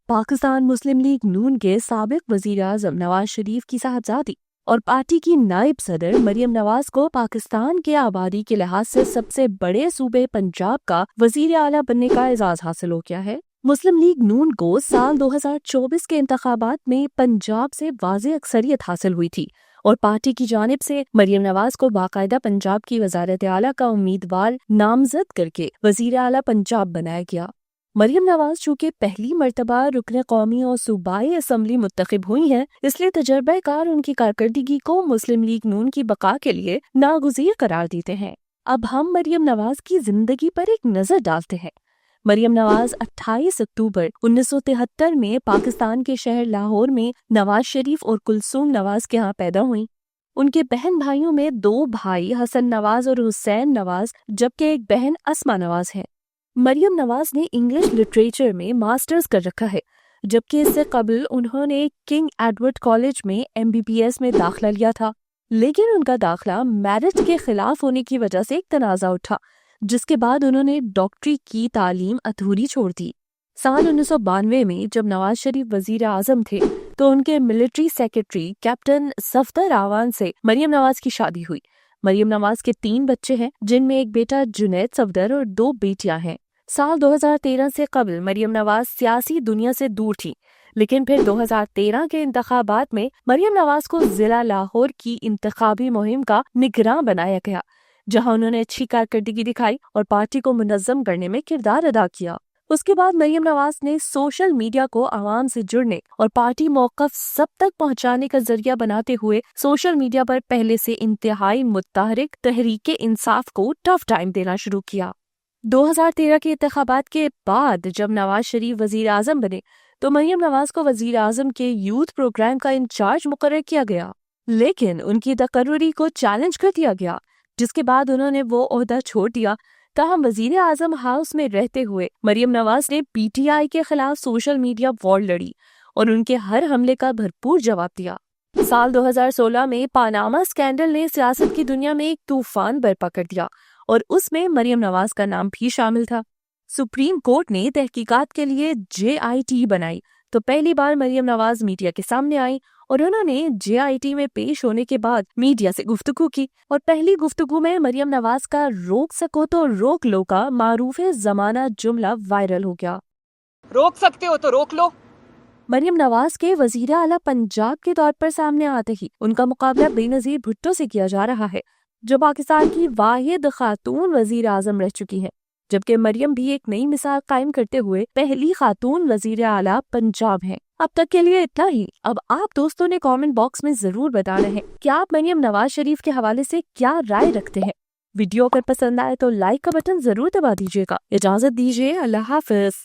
پاکستان مسلم league نون کے سابق وزیر اعظم نواز شریف کی صاحبزادی اور پارٹی کی نائب صدر مریم نواز کو پاکستان کے آبادی کے لحاظ سے سب سے بڑے صوبے پنجاب کا وزیر اعلیٰ بننے کا اعزاز حاصل ہو گیا ہے۔ مسلم لیگ نون کو سال 2024 کے انتخابات میں پنجاب سے واضح اکثریت حاصل ہوئی تھی اور پارٹی کی جانب سے مریم نواز کو باقاعدہ پنجاب کی وزارت اعلیٰ کا امیدوار نامزد کر کے وزیر اعلیٰ پنجاب بنایا گیا۔ مریم نواز چونکہ پہلی مرتبہ رکن قومی اور صوبائی اسمبلی منتخب ہوئی ہیں، اس لیے تجربہ کار ان کی کارکردگی کو مسلم لیگ نون کی بقا کے لیے ناگزیر قرار دیتے ہیں۔ اب ہم مریم نواز کی زندگی پر ایک نظر ڈالتے ہیں۔ مریم نواز 28 اکتوبر 1973 میں پاکستان کے شہر لاہور میں نواز شریف اور کلثوم نواز کے ہاں پیدا ہوئیں۔ ان کے بہن بھائیوں میں 2 بھائی حسن نواز اور حسین نواز جبکہ ایک بہن اسما نواز ہے۔ مریم نواز نے انگلش لٹریچر میں ماسٹرز کر رکھا ہے، جبکہ اس سے قبل انہوں نے کنگ ایڈورڈ کالج میں MBBS میں داخلہ لیا تھا، لیکن ان کا داخلہ میرٹ کے خلاف ہونے کی وجہ سے ایک تنازع اٹھا، جس کے بعد انہوں نے ڈاکٹری کی تعلیم ادھوری چھوڑ دی۔ سال 1992 میں جب نواز شریف وزیر اعظم تھے تو ان کے military secretary captain Safdar Awan سے مریم نواز کی شادی ہوئی۔ مریم نواز کے 3 بچے ہیں، جن میں ایک بیٹا جنید صفدر اور 2 بیٹیاں ہیں۔ سال 2013 سے قبل مریم نواز سیاسی دنیا سے دور تھی، لیکن پھر 2013 کے انتخابات میں مریم نواز کو ضلع لاہور کی انتخابی مہم کا نگراں بنایا گیا، جہاں انہوں نے اچھی کارکردگی دکھائی اور پارٹی کو منظم کرنے میں کردار ادا کیا۔ اس کے بعد مریم نواز نے سوشل میڈیا کو عوام سے جڑنے اور پارٹی موقف سب تک پہنچانے کا ذریعہ بناتے ہوئے سوشل میڈیا پر پہلے سے انتہائی متحرک تحریک انصاف کو ٹف ٹائم دینا شروع کیا۔ 2013 کے انتخابات کے بعد جب نواز شریف وزیر اعظم بنے تو مریم نواز کو وزیر اعظم کے یوتھ پروگرام کا انچارج مقرر کیا گیا، لیکن ان کی تقرری کو چیلنج کر دیا گیا، جس کے بعد انہوں نے وہ عہدہ چھوڑ دیا۔ تاہم وزیر اعظم ہاؤس میں رہتے ہوئے مریم نواز نے PTI کے خلاف سوشل میڈیا وار لڑی اور ان کے ہر حملے کا بھرپور جواب دیا۔ سال 2016 میں پاناما اسکینڈل نے سیاست کی دنیا میں ایک طوفان برپا کر دیا اور اس میں مریم نواز کا نام بھی شامل تھا۔ سپریم کورٹ نے تحقیقات کے لیے JIT بنائی تو پہلی بار مریم نواز میڈیا کے سامنے آئی اور انہوں نے JIT میں پیش ہونے کے بعد میڈیا سے گفتگو کی، اور پہلی گفتگو میں مریم نواز کا روک سکو تو روک لو کا معروف زمانہ جملہ وائرل ہو گیا۔ روک سکتے ہو تو روک لو۔ مریم نواز کے وزیر اعلیٰ پنجاب کے طور پر سامنے آتے ہی ان کا مقابلہ بے نظیر بھٹو سے کیا جا رہا ہے، جو پاکستان کی واحد خاتون وزیر اعظم رہ چکی ہیں، جبکہ مریم بھی ایک نئی مثال قائم کرتے ہوئے پہلی خاتون وزیر اعلیٰ پنجاب ہیں۔ اب تک کے لیے اتنا ہی۔ اب آپ دوستوں نے کامنٹ باکس میں ضرور بتانا ہے کہ آپ مریم نواز شریف کے حوالے سے کیا رائے رکھتے ہیں۔ ویڈیو اگر پسند آئے تو لائک کا بٹن ضرور دبا دیجیے گا۔ اجازت دیجیے، اللہ حافظ۔